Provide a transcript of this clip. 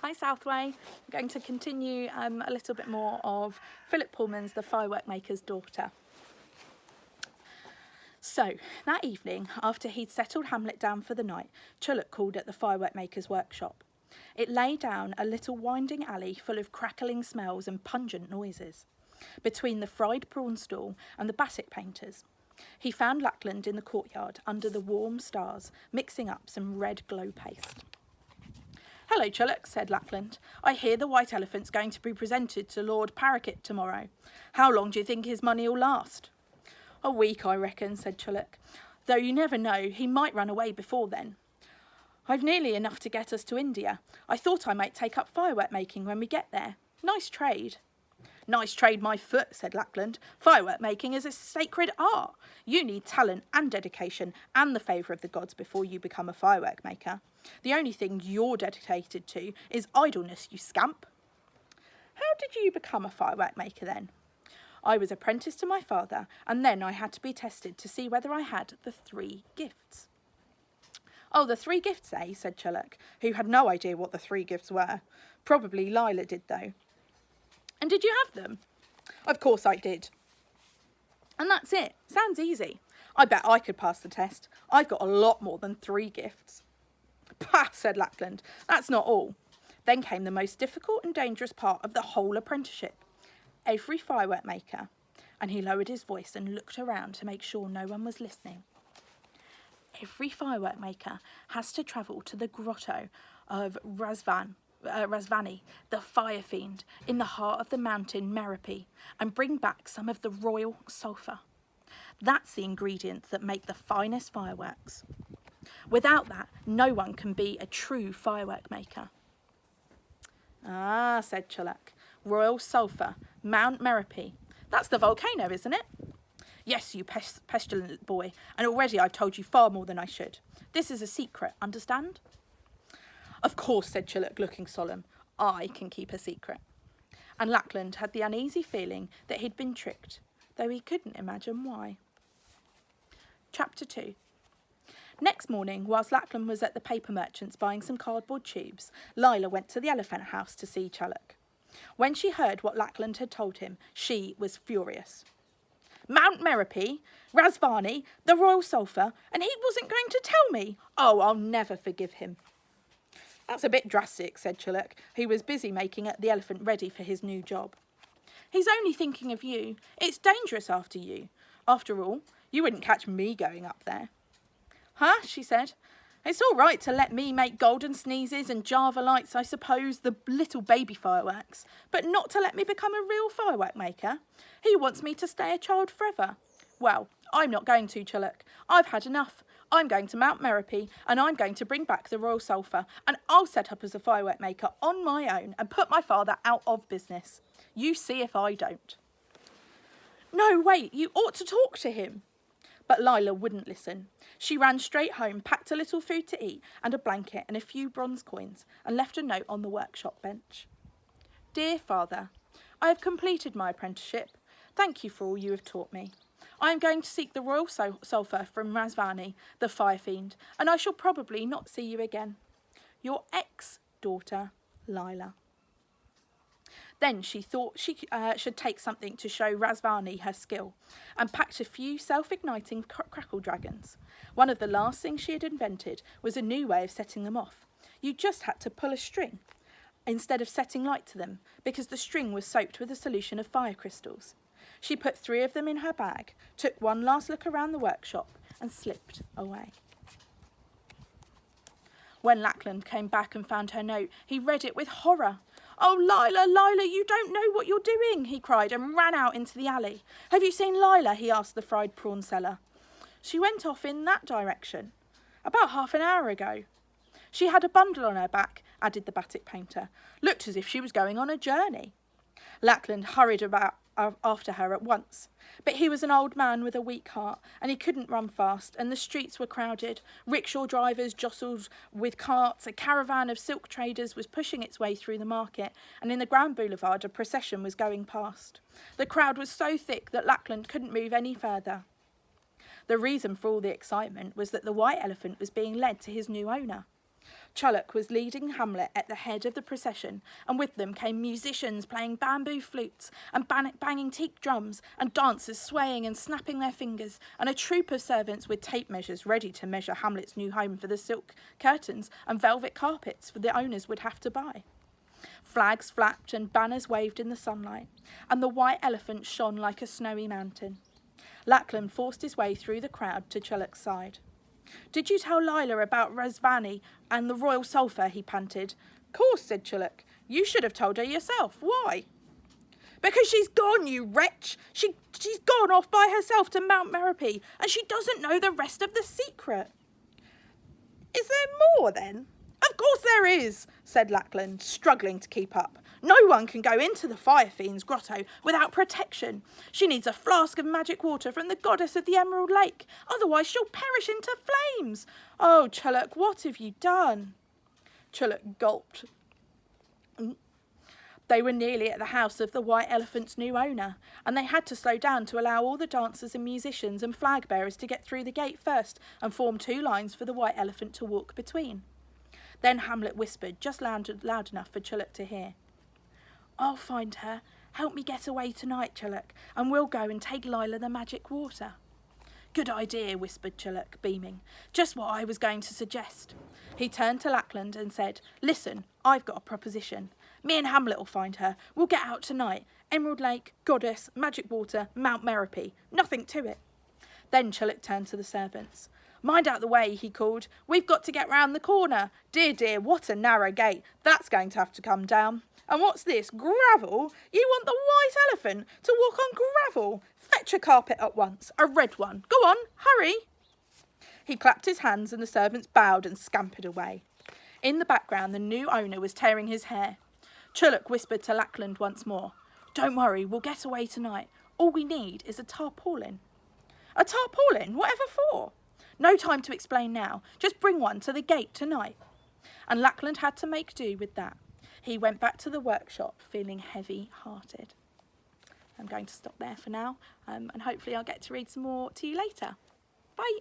Hi Southway. I'm going to continue a little bit more of Philip Pullman's The Firework-Maker's Daughter. So, that evening, after he'd settled Hamlet down for the night, Chullock called at the Firework-Maker's workshop. It lay down a little winding alley full of crackling smells and pungent noises, between the fried prawn stall and the batik painters. He found Lackland in the courtyard under the warm stars, mixing up some red glow paste. "Hello, Chullock," said Lackland. "I hear the white elephant's going to be presented to Lord Paraquet tomorrow. How long do you think his money will last?" "A week, I reckon," said Chullock. "Though you never know, he might run away before then. I've nearly enough to get us to India. I thought I might take up firework making when we get there. Nice trade." "Nice trade, my foot," said Lackland. "Firework making is a sacred art. You need talent and dedication and the favour of the gods before you become a firework maker. The only thing you're dedicated to is idleness, you scamp." "How did you become a firework maker then?" "I was apprenticed to my father, and then I had to be tested to see whether I had the 3 gifts." "Oh, the 3 gifts, eh?" said Chullock, who had no idea what the 3 gifts were. Probably Lila did, though. "And did you have them?" "Of course I did." "And that's it. Sounds easy. I bet I could pass the test. I've got a lot more than 3 gifts." "Pah," said Lackland. "That's not all." Then came the most difficult and dangerous part of the whole apprenticeship. Every firework maker, and he lowered his voice and looked around to make sure no one was listening. Every firework maker has to travel to the grotto of Razvani, the fire fiend, in the heart of the mountain Merope, and bring back some of the royal sulphur. That's the ingredients that make the finest fireworks. Without that, no one can be a true firework maker. "Ah," said Chullock. "Royal sulphur, Mount Merope. That's the volcano, isn't it?" "Yes, you pestilent boy, and already I've told you far more than I should. This is a secret, understand?" "Of course," said Chullock, looking solemn. "I can keep a secret." And Lackland had the uneasy feeling that he'd been tricked, though he couldn't imagine why. Chapter 2. Next morning, whilst Lackland was at the paper merchant's buying some cardboard tubes, Lila went to the elephant house to see Chullock. When she heard what Lackland had told him, she was furious. "Mount Merope, Razvani, the royal sulphur, and he wasn't going to tell me? Oh, I'll never forgive him." "That's a bit drastic," said Chullock, who was busy making the elephant ready for his new job. "He's only thinking of you. It's dangerous after you. After all, you wouldn't catch me going up there." "Huh?" she said. "It's all right to let me make golden sneezes and Java lights, I suppose, the little baby fireworks, but not to let me become a real firework maker. He wants me to stay a child forever. Well, I'm not going to, Chullock. I've had enough. I'm going to Mount Merope, and I'm going to bring back the royal sulphur, and I'll set up as a firework maker on my own and put my father out of business. You see if I don't." "No, wait, you ought to talk to him." But Lila wouldn't listen. She ran straight home, packed a little food to eat and a blanket and a few bronze coins, and left a note on the workshop bench. "Dear Father, I have completed my apprenticeship. Thank you for all you have taught me. I am going to seek the royal sulphur from Razvani, the fire fiend, and I shall probably not see you again. Your ex-daughter, Lila." Then she thought she should take something to show Razvani her skill, and packed a few self-igniting crackle dragons. One of the last things she had invented was a new way of setting them off. You just had to pull a string instead of setting light to them, because the string was soaked with a solution of fire crystals. She put 3 of them in her bag, took one last look around the workshop, and slipped away. When Lackland came back and found her note, he read it with horror. "Oh, Lila, Lila, you don't know what you're doing," he cried, and ran out into the alley. "Have you seen Lila?" he asked the fried prawn seller. "She went off in that direction. About half an hour ago." "She had a bundle on her back," added the batik painter. "Looked as if she was going on a journey." Lackland hurried after her at once. But he was an old man with a weak heart, and he couldn't run fast, and the streets were crowded. Rickshaw drivers jostled with carts, a caravan of silk traders was pushing its way through the market, and in the Grand Boulevard a procession was going past. The crowd was so thick that Lackland couldn't move any further. The reason for all the excitement was that the white elephant was being led to his new owner. Chullock was leading Hamlet at the head of the procession, and with them came musicians playing bamboo flutes and banging teak drums, and dancers swaying and snapping their fingers, and a troop of servants with tape measures ready to measure Hamlet's new home for the silk curtains and velvet carpets for the owners would have to buy. Flags flapped and banners waved in the sunlight, and the white elephant shone like a snowy mountain. Lackland forced his way through the crowd to Chullock's side. "Did you tell Lila about Razvani and the royal sulphur?" he panted. "Course," said Chullock. "You should have told her yourself. Why?" "Because she's gone, you wretch. She's gone off by herself to Mount Merope, and she doesn't know the rest of the secret." "Is there more, then?" "Of course there is," said Lackland, struggling to keep up. "No one can go into the Fire Fiend's grotto without protection. She needs a flask of magic water from the goddess of the Emerald Lake. Otherwise she'll perish into flames. Oh, Chullock, what have you done?" Chullock gulped. They were nearly at the house of the White Elephant's new owner, and they had to slow down to allow all the dancers and musicians and flag bearers to get through the gate first and form two lines for the White Elephant to walk between. Then Hamlet whispered, just loud enough for Chullock to hear. "I'll find her. Help me get away tonight, Chullock, and we'll go and take Lila the magic water." "Good idea," whispered Chullock, beaming. "Just what I was going to suggest." He turned to Lackland and said, "Listen, I've got a proposition. Me and Hamlet will find her. We'll get out tonight. Emerald Lake, goddess, magic water, Mount Merope. Nothing to it." Then Chullock turned to the servants. "Mind out the way," he called. "We've got to get round the corner. Dear, dear, what a narrow gate. That's going to have to come down. And what's this? Gravel? You want the White Elephant to walk on gravel? Fetch a carpet at once, a red one. Go on, hurry." He clapped his hands and the servants bowed and scampered away. In the background, the new owner was tearing his hair. Chullock whispered to Lackland once more. "Don't worry, we'll get away tonight. All we need is a tarpaulin." "A tarpaulin? Whatever for?" "No time to explain now. Just bring one to the gate tonight." And Lackland had to make do with that. He went back to the workshop feeling heavy-hearted. I'm going to stop there for now, and hopefully I'll get to read some more to you later. Bye.